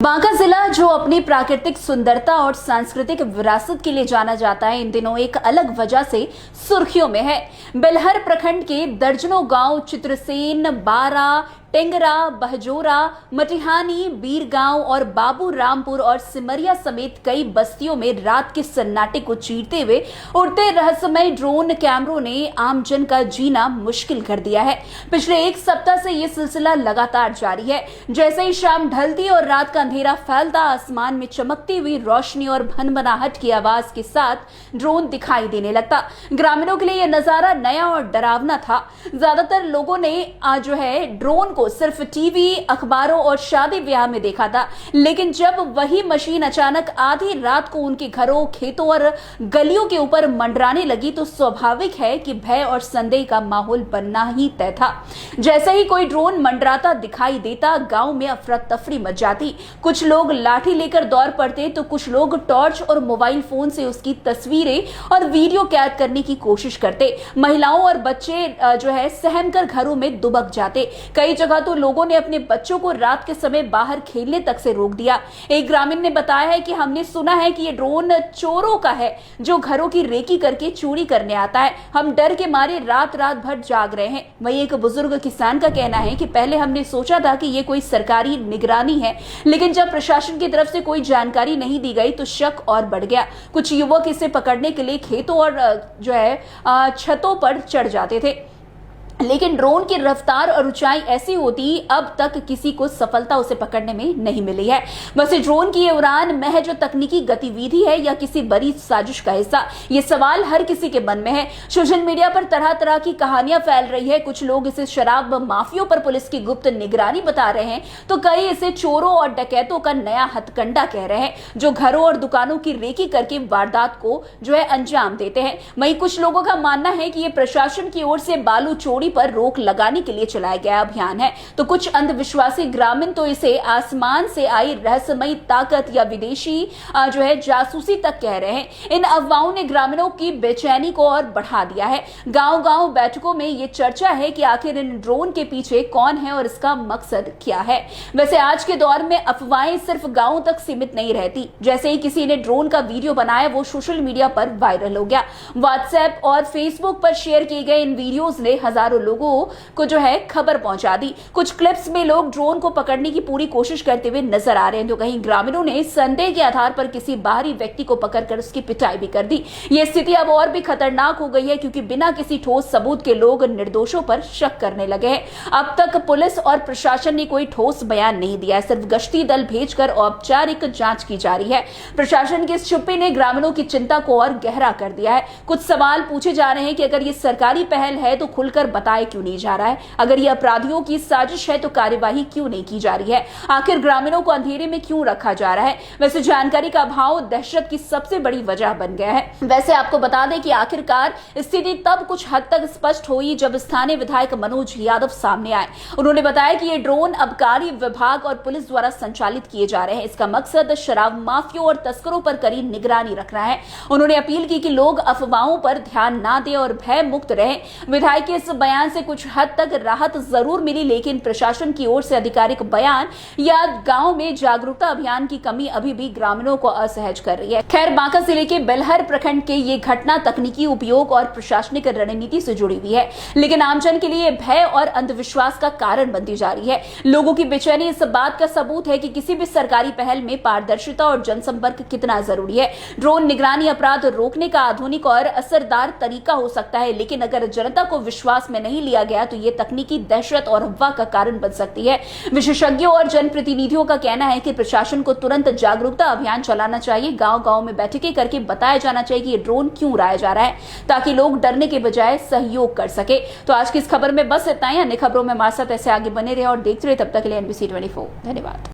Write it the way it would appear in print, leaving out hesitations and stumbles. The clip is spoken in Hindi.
बांका जिला जो अपनी प्राकृतिक सुंदरता और सांस्कृतिक विरासत के लिए जाना जाता है, इन दिनों एक अलग वजह से सुर्खियों में है। बेलहर प्रखंड के दर्जनों गांव चित्रसेन, बारा, टेंगरा, बहजोरा, मटिहानी, बीरगांव और बाबू रामपुर और सिमरिया समेत कई बस्तियों में रात के सन्नाटे को चीरते हुए उड़ते रहस्यमय ड्रोन कैमरों ने आमजन का जीना मुश्किल कर दिया है। पिछले एक सप्ताह से यह सिलसिला लगातार जारी है। जैसे ही शाम ढलती और रात का अंधेरा फैलता, आसमान में चमकती हुई रोशनी और भनभनाहट की आवाज के साथ ड्रोन दिखाई देने लगता। ग्रामीणों के लिए यह नजारा नया और डरावना था। ज्यादातर लोगों ने ड्रोन सिर्फ टीवी, अखबारों और शादी ब्याह में देखा था, लेकिन जब वही मशीन अचानक आधी रात को उनके घरों, खेतों और गलियों के ऊपर मंडराने लगी तो स्वाभाविक है कि भय और संदेह का माहौल बनना ही तय था। जैसे ही कोई ड्रोन मंडराता दिखाई देता, गांव में अफरा तफरी मच जाती। कुछ लोग लाठी लेकर दौड़ पड़ते तो कुछ लोग टॉर्च और मोबाइल फोन से उसकी तस्वीरें और वीडियो कैद करने की कोशिश करते। महिलाओं और बच्चे सहमकर घरों में दुबक जाते। कई जगह तो लोगों ने अपने बच्चों को रात के समय बाहर खेलने तक से रोक दिया। एक ग्रामीण ने बताया है कि हमने सुना है कि ये ड्रोन चोरों का है जो घरों की रेकी करके चोरी करने आता है। हम डर के मारे रात रात भर जाग रहे हैं। वहीं एक बुजुर्ग किसान का कहना है कि पहले हमने सोचा था कि ये कोई सरकारी निगरानी है, लेकिन जब प्रशासन की तरफ से कोई जानकारी नहीं दी गई तो शक और बढ़ गया। कुछ युवक इसे पकड़ने के लिए खेतों और छतों पर चढ़ जाते थे, लेकिन ड्रोन की रफ्तार और ऊंचाई ऐसी होती अब तक किसी को सफलता उसे पकड़ने में नहीं मिली है। वैसे ड्रोन की ये उड़ान महज जो तकनीकी गतिविधि है या किसी बड़ी साजिश का हिस्सा, ये सवाल हर किसी के मन में है। सोशल मीडिया पर तरह तरह की कहानियां फैल रही है। कुछ लोग इसे शराब माफियों पर पुलिस की गुप्त निगरानी बता रहे हैं, तो कई इसे चोरों और डकैतों का नया हथकंडा कह रहे हैं जो घरों और दुकानों की रेकी करके वारदात को अंजाम देते हैं। वहीं कुछ लोगों का मानना है कि यह प्रशासन की ओर से बालू चोरी पर रोक लगाने के लिए चलाया गया अभियान है, तो कुछ अंधविश्वासी ग्रामीण तो इसे आसमान से आई रहस्यमयी ताकत या विदेशी जासूसी तक कह रहे हैं। इन अफवाहों ने ग्रामीणों की बेचैनी को और बढ़ा दिया है। गांव-गांव बैठकों में यह चर्चा है कि आखिर इन ड्रोन के पीछे कौन है और इसका मकसद क्या है। वैसे आज के दौर में अफवाहें सिर्फ गांवों तक सीमित नहीं रहती। जैसे ही किसी ने ड्रोन का वीडियो बनाया, वो सोशल मीडिया पर वायरल हो गया। व्हाट्सएप और फेसबुक पर शेयर किए गए इन वीडियोज ने हजारों लोगों को खबर पहुंचा दी। कुछ क्लिप्स में लोग ड्रोन को पकड़ने की पूरी कोशिश करते हुए नजर आ रहे हैं, तो कहीं ग्रामीणों ने संदेह के आधार पर किसी बाहरी व्यक्ति को पकड़कर उसकी पिटाई भी कर दी। यह स्थिति अब और भी खतरनाक हो गई है, क्योंकि बिना किसी ठोस सबूत के लोग निर्दोषों पर शक करने लगे हैं। अब तक पुलिस और प्रशासन ने कोई ठोस बयान नहीं दिया है, सिर्फ गश्ती दल भेजकर औपचारिक जांच की जा रही है। प्रशासन की इस चुप्पी ने ग्रामीणों की चिंता को और गहरा कर दिया है। कुछ सवाल पूछे जा रहे हैं कि अगर ये सरकारी पहल है तो खुलकर बताए क्यों नहीं जा रहा है? अगर ये अपराधियों की साजिश है तो कार्यवाही क्यों नहीं की जा रही है? आखिर ग्रामीणों को अंधेरे में क्यों रखा जा रहा है? वैसे जानकारी का अभाव दहशत की सबसे बड़ी वजह बन गया है। वैसे आपको बता दें कि आखिरकार स्थिति तब कुछ हद तक स्पष्ट हुई जब स्थानीय विधायक मनोज यादव सामने आए। उन्होंने बताया कि ये ड्रोन आबकारी विभाग और पुलिस द्वारा संचालित किए जा रहे हैं। इसका मकसद शराब माफियों और तस्करों पर कड़ी निगरानी रखना है। उन्होंने अपील की कि लोग अफवाहों पर ध्यान ना दें और भय मुक्त रहें। विधायक के इस बयान से कुछ हद तक राहत जरूर मिली, लेकिन प्रशासन की ओर से आधिकारिक बयान या गांव में जागरूकता अभियान की कमी अभी भी ग्रामीणों को असहज कर रही है। खैर, बांका जिले के बेलहर प्रखंड के ये घटना तकनीकी उपयोग और प्रशासनिक रणनीति से जुड़ी हुई है, लेकिन आमजन के लिए भय और अंधविश्वास का कारण बनती जा रही है। लोगों की बेचैनी इस बात का सबूत है कि किसी भी सरकारी पहल में पारदर्शिता और जनसंपर्क कितना जरूरी है। ड्रोन निगरानी अपराध रोकने का आधुनिक और असरदार तरीका हो सकता है, लेकिन अगर जनता को विश्वास में नहीं लिया गया तो ये तकनीकी दहशत और अफवाह का कारण बन सकती है। विशेषज्ञों और जनप्रतिनिधियों का कहना है कि प्रशासन को तुरंत जागरूकता अभियान चलाना चाहिए। गांव-गांव में बैठकें करके बताया जाना चाहिए कि ये ड्रोन क्यों उड़ाया जा रहा है, ताकि लोग डरने के बजाय सहयोग कर सके। तो आज की इस खबर में बस इतना ही। अन्य खबरों में हमारे साथ ऐसे आगे बने रहे और देखते रहे। तब तक के लिए NBC 24। धन्यवाद।